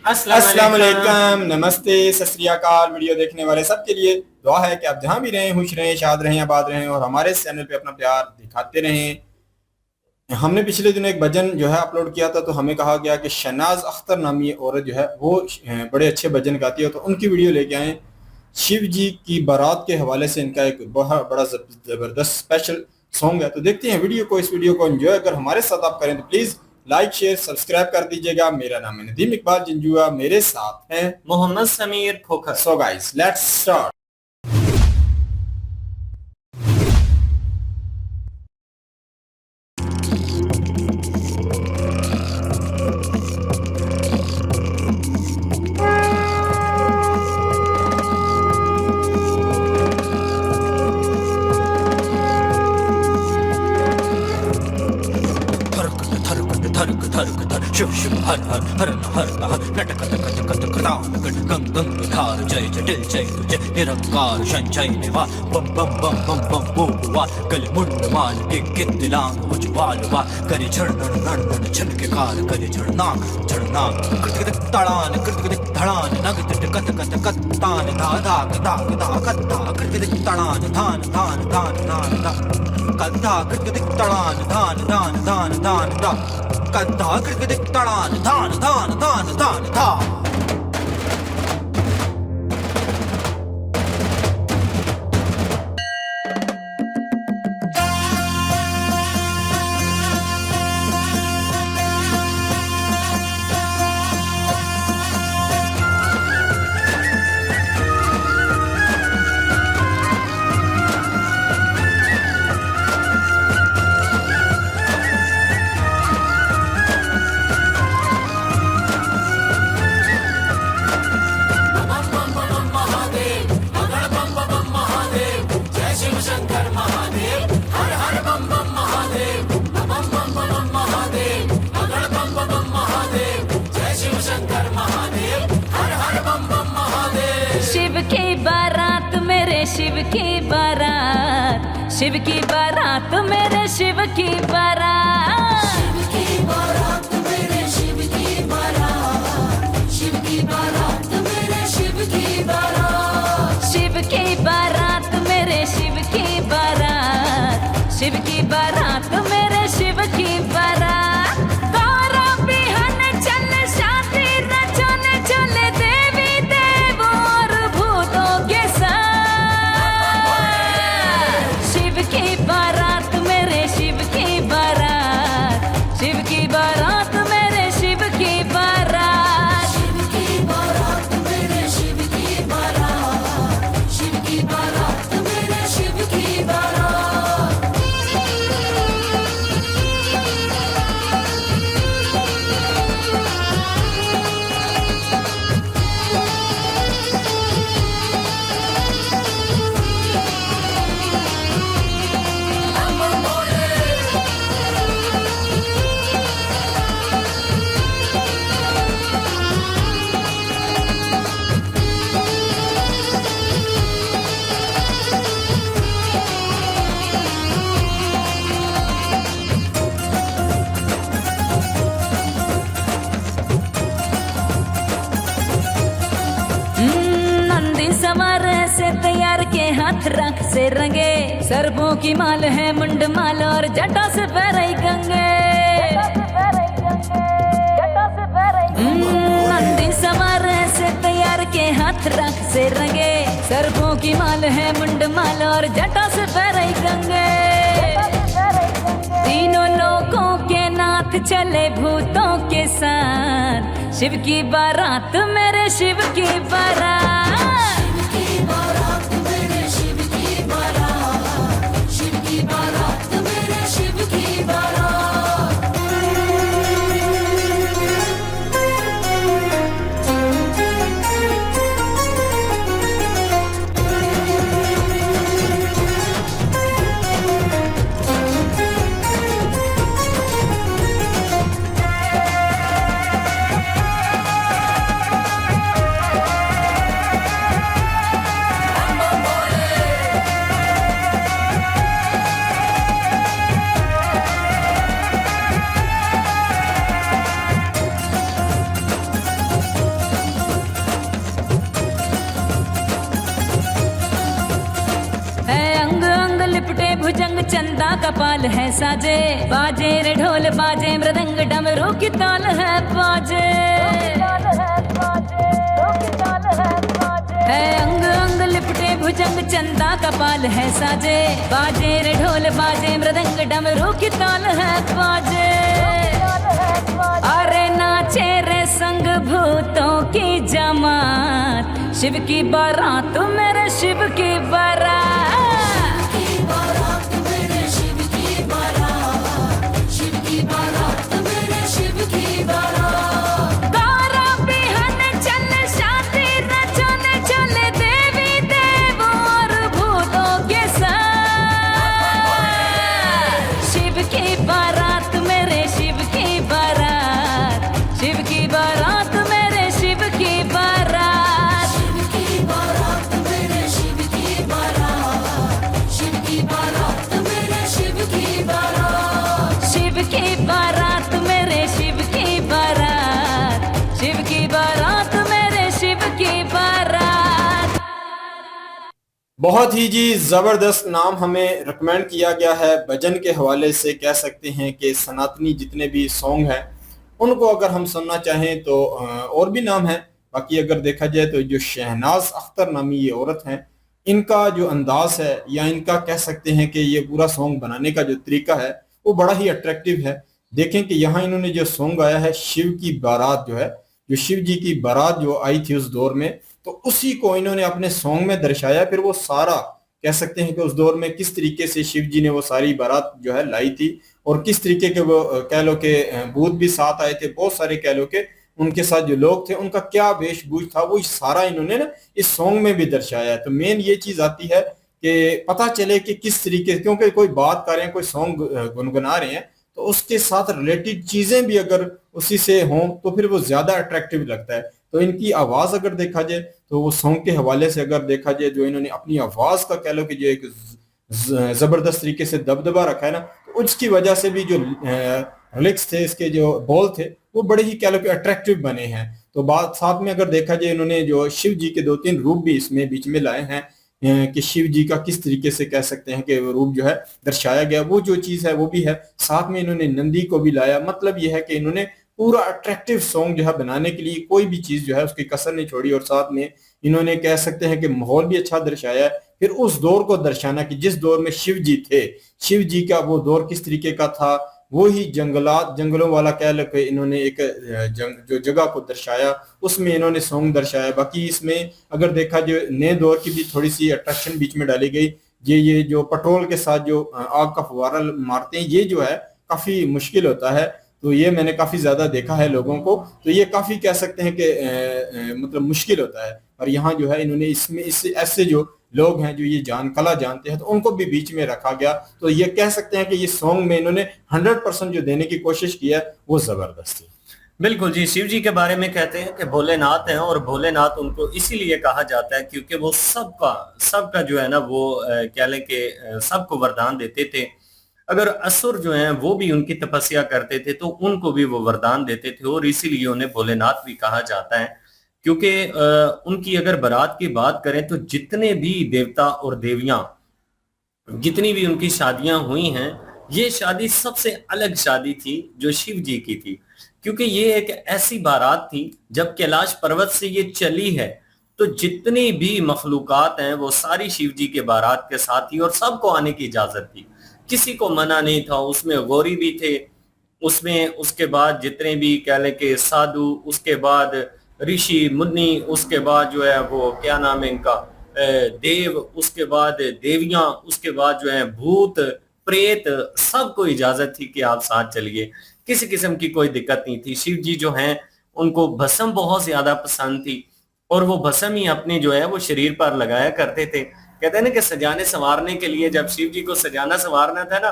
अस्सलाम वालेकुम, नमस्ते, सत श्री अकाल। वीडियो देखने वाले सबके लिए दुआ है कि आप जहां भी रहें खुश रहें, शाद रहें, आबाद रहें और हमारे इस चैनल पे अपना प्यार दिखाते रहें। हमने पिछले दिनों एक भजन जो है अपलोड किया था, तो हमें कहा गया कि शहनाज अख्तर नामी औरत जो है वो बड़े अच्छे भजन गाती है, तो उनकी वीडियो लेके आए। शिव जी की बारात के हवाले से इनका एक बहुत बड़ा जबरदस्त स्पेशल सॉन्ग है, तो देखते हैं वीडियो को। इस वीडियो को एंजॉय अगर हमारे साथ आप करें तो प्लीज लाइक शेयर सब्सक्राइब कर दीजिएगा। मेरा नाम है नदीम इकबाल जंजुआ, मेरे साथ हैं Mohammad Sameer Khokhar. So guys let's start. Shiv Shiv हर हर हर हर हर नटक कट कट कृतान कट गंग गंग धार जय जटिल जय जय निरंकार संजय निवा बम बम बम बम बम बोवा गल मुंड मान के कितलांग उज्वाल वा करे झड़न नन छन के कार करे झड़ना झड़ना कट कट तड़ान कट कट धड़ान नग कट कट कट कट तान धा धा धा धा कट धा कट कट तड़ान धान धान धान धान धा कट धा कट कट तड़ान धान धान धान धान धा कद्दा कृतिक तड़ान धान धान धान धान धा। शिव की बारात मेरे शिव की बारात, शिव की बारात मेरे शिव की बारात, शिव की बारात मेरे शिव की बारात, शिव की बारात मेरे शिव की बारात, शिव की बारात मेरे शिव की बारात, शिव की बारात मेरे शिव की बारात। गौरा बिहन चल शादी रचने चले देवी देव और भूतों के साथ। शिव की बारात मेरे शिव की बारात, शिव की बारात मेरे शिव की बारात, शिव की बारात मेरे शिव की बारात, शिव की बारात मेरे शिव की बारात। नंदी सवार से तैयार के हाथ रख से रंगे, सरबों की माल है मुंड माल और जटा से पैरई गंगे। नंदी सवार से तैयार के हाथ रख से रंगे, सरबों की माल है मुंड माल और जटा से पैरई गंगे। तीनों लोगों के नाथ चले भूतों के साथ, शिव की बारात मेरे शिव की बारात, शिव की बारात मेरे शिव की बारात, शिव की बारात मेरे शिव की बारात। चंदा कपाल है साजे, बाजे रे ढोल बाजे मृदंग डमरू की ताल है बाजे, है अंग अंग लिपटे भुजंग चंदा कपाल है साजे, बाजे रे ढोल बाजे मृदंग डमरू की ताल है बाजे, अरे नाचे रे संग भूतों की जमात, शिव की बारात मेरे शिव की बारात, की बारात मेरे शिव की बारात, शिव की बारात मेरे शिव की बारात। गारा बिहन चल शादी रचने चले देवी देव और भूतों के साथ, शिव की बारात मेरे शिव की बारात, शिव की बारात मेरे शिव की बारात, शिव की बारात मेरे शिव की बारात, शिव की बारात मेरे शिव की बारात। शिव की बारात मेरे शिव की बारात, शिव की बारात मेरे शिव की बारात। बहुत ही जी जबरदस्त नाम हमें रिकमेंड किया गया है। भजन के हवाले से कह सकते हैं कि सनातनी जितने भी सॉन्ग हैं उनको अगर हम सुनना चाहें तो और भी नाम है। बाकी अगर देखा जाए तो जो शहनाज अख्तर नामी ये औरत हैं, इनका जो अंदाज है या इनका कह सकते हैं कि ये पूरा सॉन्ग बनाने का जो तरीका है वो बड़ा ही अट्रैक्टिव है। देखें कि यहाँ इन्होंने जो सॉन्ग आया है शिव की बारात, जो है जो शिव जी की बारात जो आई थी उस दौर में, तो उसी को इन्होंने अपने सॉन्ग में दर्शाया। फिर वो सारा कह सकते हैं कि उस दौर में किस तरीके से शिव जी ने वो सारी बारात जो है लाई थी और किस तरीके के वो कह लो कि भूत भी साथ आए थे, बहुत सारे कह लो के उनके साथ जो लोग थे उनका क्या वेशभूष था वो सारा इन्होंने ना इस सॉन्ग में भी दर्शाया है। तो मेन ये चीज आती है कि पता चले कि किस तरीके, क्योंकि कोई बात कर रहे हैं, कोई सॉन्ग गुनगुना रहे हैं, तो उसके साथ रिलेटेड चीजें भी अगर उसी से हों तो फिर वो ज्यादा अट्रैक्टिव लगता है। तो इनकी आवाज अगर देखा जाए तो वो सॉन्ग के हवाले से अगर देखा जाए, जो इन्होंने अपनी आवाज का कह लो कि जो एक जबरदस्त तरीके से दबदबा रखा है ना, तो उसकी वजह से भी जो लिरिक्स थे, इसके जो बोल थे, वो बड़े ही कह लो कि अट्रैक्टिव बने हैं। तो बात साथ में अगर देखा जाए, इन्होंने जो शिव जी के 2-3 रूप भी इसमें बीच में लाए हैं कि शिव जी का किस तरीके से कह सकते हैं कि वो रूप जो है दर्शाया गया, वो जो चीज है वो भी है। साथ में इन्होंने नंदी को भी लाया। मतलब ये है कि इन्होंने पूरा अट्रैक्टिव सॉन्ग जो है बनाने के लिए कोई भी चीज जो है उसकी कसर नहीं छोड़ी, और साथ में इन्होंने कह सकते हैं कि माहौल भी अच्छा दर्शाया है। फिर उस दौर को दर्शाना कि जिस दौर में शिव जी थे, शिव जी का वो दौर किस तरीके का था, वो ही जंगलों वाला कह लो कि इन्होंने एक जो जगह को दर्शाया, उसमें इन्होंने सॉन्ग दर्शाया। बाकी इसमें अगर देखा जो नए दौर की भी थोड़ी सी अट्रैक्शन बीच में डाली गई, ये जो पेट्रोल के साथ जो आग का फुवारा मारते हैं, ये जो है काफी मुश्किल होता है। तो ये मैंने काफी ज्यादा देखा है लोगों को, तो ये काफी कह सकते हैं कि मतलब मुश्किल होता है। और यहाँ जो है इन्होंने इसमें इससे ऐसे जो लोग हैं जो ये कला जानते हैं, तो उनको भी बीच में रखा गया। तो ये कह सकते हैं कि ये सॉन्ग में इन्होंने 100% जो देने की कोशिश की है वो जबरदस्त है। बिल्कुल जी। शिव जी के बारे में कहते हैं कि भोलेनाथ हैं, और भोलेनाथ उनको इसीलिए कहा जाता है क्योंकि वो सबका जो है ना वो कह लें कि सबको वरदान देते थे। अगर असुर जो हैं वो भी उनकी तपस्या करते थे तो उनको भी वो वरदान देते थे, और इसीलिए उन्हें भोलेनाथ भी कहा जाता है। क्योंकि उनकी अगर बारात की बात करें तो जितने भी देवता और देवियां, जितनी भी उनकी शादियां हुई हैं, ये शादी सबसे अलग शादी थी जो शिव जी की थी। क्योंकि ये एक ऐसी बारात थी जब कैलाश पर्वत से ये चली है तो जितनी भी मखलूकात हैं वो सारी शिव जी के बारात के साथ थी, और सबको आने की इजाजत थी, किसी को मना नहीं था। उसमें गौरी भी थे, उसमें उसके बाद जितने भी कह लें कि साधु, उसके बाद ऋषि मुनि, उसके बाद जो है वो क्या नाम है इनका देव, उसके बाद देवियां, उसके बाद जो है भूत प्रेत, सबको इजाजत थी कि आप साथ चलिए। किसी किस्म की कोई दिक्कत नहीं थी। शिव जी जो हैं उनको भस्म बहुत ज्यादा पसंद थी, और वो भस्म ही अपने जो है वो शरीर पर लगाया करते थे। कहते हैं ना कि सजाने संवारने के लिए जब शिव जी को सजाना संवारना था ना,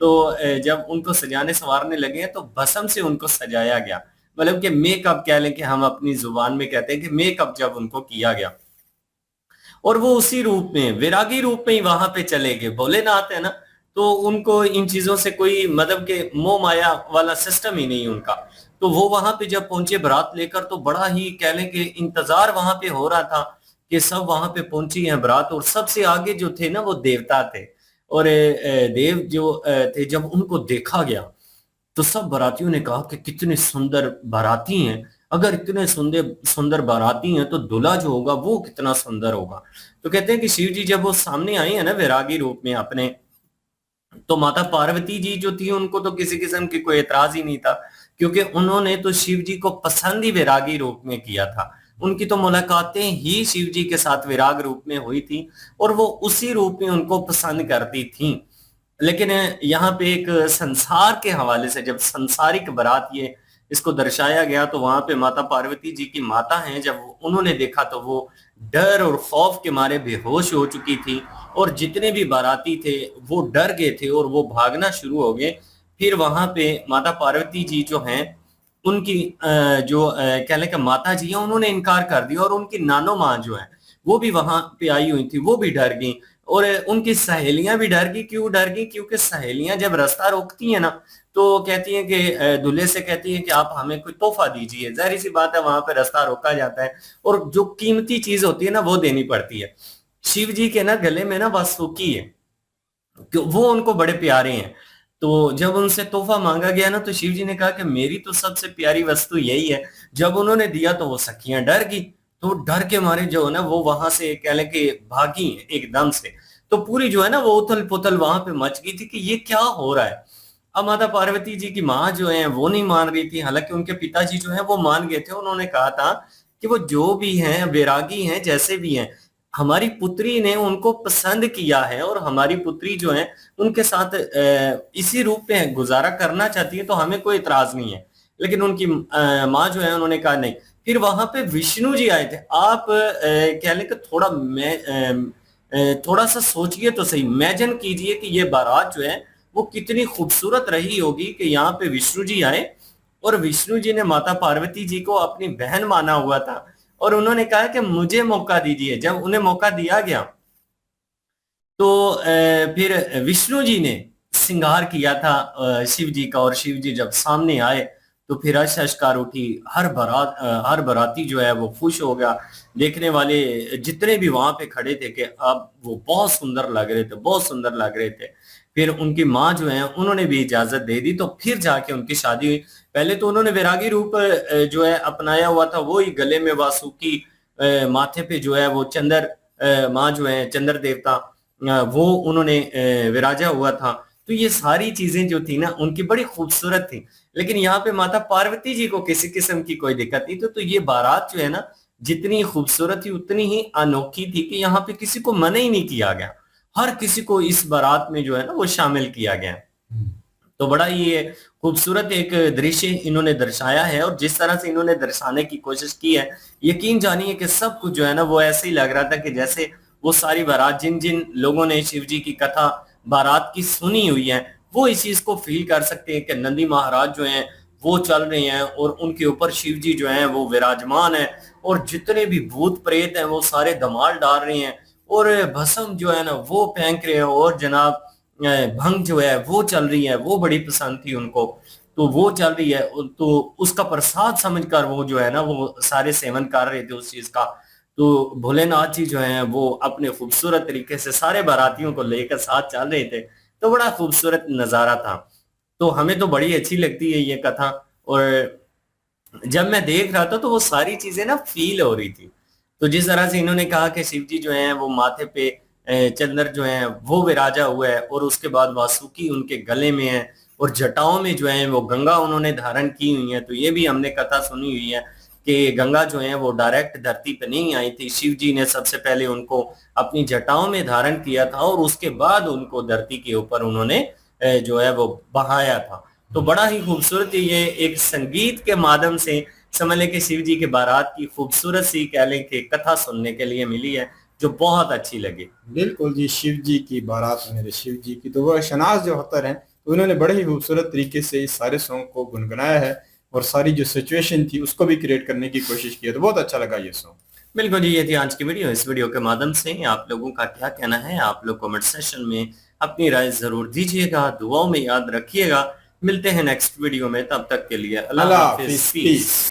तो जब उनको सजाने संवारने लगे तो भस्म से उनको सजाया गया। मतलब कि मेकअप कह लें कि हम अपनी जुबान में कहते हैं कि मेकअप जब उनको किया गया, और वो उसी रूप में, विरागी रूप में ही वहां पे चले गए। भोलेनाथ है ना, तो उनको इन चीजों से कोई मतलब के मोह माया वाला सिस्टम ही नहीं उनका। तो वो वहां पे जब पहुंचे बारात लेकर, तो बड़ा ही कह लें कि इंतजार वहां पे हो रहा था कि सब वहां पे पहुंची हैं बारात, और सबसे आगे जो थे ना वो देवता थे। और देव जो थे, जब उनको देखा गया तो सब बारातियों ने कहा कि कितने सुंदर बाराती हैं, अगर इतने सुंदर सुंदर बाराती हैं तो दूल्हा जो होगा वो कितना सुंदर होगा। तो कहते हैं कि शिव जी जब वो सामने आई है ना वैरागी रूप में अपने, तो माता पार्वती जी जो थी उनको तो किसी किस्म की कोई एतराज ही नहीं था, क्योंकि उन्होंने तो शिव जी को पसंद ही वैरागी रूप में किया था। उनकी तो मुलाकातें ही शिव जी के साथ विराग रूप में हुई थी और वो उसी रूप में उनको पसंद करती थी। लेकिन यहाँ पे एक संसार के हवाले से जब संसारिक बारात ये इसको दर्शाया गया, तो वहां पे माता पार्वती जी की माता हैं, जब उन्होंने देखा तो वो डर और खौफ के मारे बेहोश हो चुकी थी और जितने भी बाराती थे वो डर गए थे और वो भागना शुरू हो गए। फिर वहां पे माता पार्वती जी जो हैं उनकी जो कह लें कि माता जी हैं उन्होंने इनकार कर दिया और उनकी नानो माँ जो है वो भी वहां पे आई हुई थी, वो भी डर गई और उनकी सहेलियां भी डर गई। क्यों डर गई? क्योंकि सहेलियां जब रास्ता रोकती हैं ना तो कहती हैं कि दूल्हे से कहती हैं कि आप हमें कोई तोहफा दीजिए। जाहिर सी बात है वहां पे रास्ता रोका जाता है और जो कीमती चीज होती है ना वो देनी पड़ती है। शिव जी के ना गले में ना वासुकी है, वो उनको बड़े प्यारे हैं। तो जब उनसे तोहफा मांगा गया ना तो शिव जी ने कहा कि मेरी तो सबसे प्यारी वस्तु यही है। जब उन्होंने दिया तो वो सखियां डर गई, तो डर के मारे जो है ना वो वहां से कह लें कि भागी एकदम से। तो पूरी जो है ना वो उथल पुथल वहां पे मच गई थी कि ये क्या हो रहा है। अब माता पार्वती जी की माँ जो है वो नहीं मान रही थी, हालांकि उनके पिताजी जो है वो मान गए थे। उन्होंने कहा था कि वो जो भी हैं वैरागी हैं जैसे भी हैं, हमारी पुत्री ने उनको पसंद किया है और हमारी पुत्री जो है उनके साथ इसी रूप में गुजारा करना चाहती है, तो हमें कोई इतराज नहीं है। लेकिन उनकी माँ जो है उन्होंने कहा नहीं। फिर वहां पे विष्णु जी आए थे। आप कह लें कि थोड़ा सा सोचिए तो सही, इमेजिन कीजिए कि ये बारात जो है वो कितनी खूबसूरत रही होगी कि यहाँ पे विष्णु जी आए और विष्णु जी ने माता पार्वती जी को अपनी बहन माना हुआ था और उन्होंने कहा कि मुझे मौका दीजिए। जब उन्हें मौका दिया गया तो फिर विष्णु जी ने श्रृंगार किया था शिव जी का, और शिव जी जब सामने आए तो फिर अशकार उठी। हर बाराती जो है वो खुश हो गया। देखने वाले जितने भी वहां पे खड़े थे कि अब वो बहुत सुंदर लग रहे थे, बहुत सुंदर लग रहे थे। फिर उनकी माँ जो है उन्होंने भी इजाजत दे दी, तो फिर जाके उनकी शादी हुई। पहले तो उन्होंने वैरागी रूप जो है अपनाया हुआ था, वो ही गले में वासुकी, माथे पे जो है वो चंद्र माँ जो है चंद्र देवता वो उन्होंने विराजा हुआ था। तो ये सारी चीजें जो थी ना उनकी बड़ी खूबसूरत थी। लेकिन यहाँ पे माता पार्वती जी को किसी किस्म की कोई दिक्कत नहीं। तो ये बारात जो है ना जितनी खूबसूरत थी उतनी ही अनोखी थी कि यहाँ पे किसी को मना ही नहीं किया गया, हर किसी को इस बारात में जो है ना वो शामिल किया गया। तो बड़ा ये खूबसूरत एक दृश्य इन्होंने दर्शाया है और जिस तरह से इन्होंने दर्शाने की कोशिश की है, यकीन जानिए कि सब कुछ जो है ना वो ऐसे ही लग रहा था कि जैसे वो सारी बारात, जिन जिन लोगों ने शिव जी की कथा बारात की सुनी हुई है, वो इस चीज को फील कर सकते हैं कि नंदी महाराज जो हैं वो चल रहे हैं और उनके ऊपर शिव जी जो हैं वो विराजमान है और जितने भी भूत प्रेत हैं वो सारे धमाल डाल रहे हैं और भस्म जो है ना वो फेंक रहे हैं और जनाब भंग जो है वो चल रही है। वो बड़ी पसंद थी उनको, तो वो चल रही है, तो उसका प्रसाद समझकर वो जो है ना वो सारे सेवन कर रहे थे उस चीज का। तो भोलेनाथ जी जो है वो अपने खूबसूरत तरीके से सारे बारातियों को लेकर साथ चल रहे थे। तो बड़ा खूबसूरत नजारा था। तो हमें तो बड़ी अच्छी लगती है ये कथा, और जब मैं देख रहा था तो वो सारी चीजें ना फील हो रही थी। तो जिस तरह से इन्होंने कहा कि शिव जी जो है वो माथे पे चंद्र जो है वो विराजा हुआ है और उसके बाद वासुकी उनके गले में है और जटाओं में जो है वो गंगा उन्होंने धारण की हुई है। तो ये भी हमने कथा सुनी हुई है कि गंगा जो है वो डायरेक्ट धरती पे नहीं आई थी, शिव जी ने सबसे पहले उनको अपनी जटाओं में धारण किया था और उसके बाद उनको धरती के ऊपर उन्होंने जो है वो बहाया था। तो बड़ा ही खूबसूरत ये एक संगीत के माध्यम से समझ लें कि शिव जी के बारात की खूबसूरत सी कह लें कि कथा सुनने के लिए मिली है, जो बहुत अच्छी लगी। बिल्कुल जी, शिव जी की बारात मेरे शिव जी की। तो वो शनाज जो होतर हैं तो उन्होंने बड़े ही खूबसूरत तरीके से इस सारे सॉन्ग को गुनगुनाया है और सारी जो सिचुएशन थी उसको भी क्रिएट करने की कोशिश की है। तो बहुत अच्छा लगा ये सॉन्ग। बिल्कुल जी, ये थी आज की वीडियो। इस वीडियो के माध्यम से आप लोगों का क्या कहना है आप लोग कमेंट सेक्शन में अपनी राय जरूर दीजिएगा, दुआओं में याद रखिएगा। मिलते हैं नेक्स्ट वीडियो में, तब तक के लिए अल्लाह हाफिज़।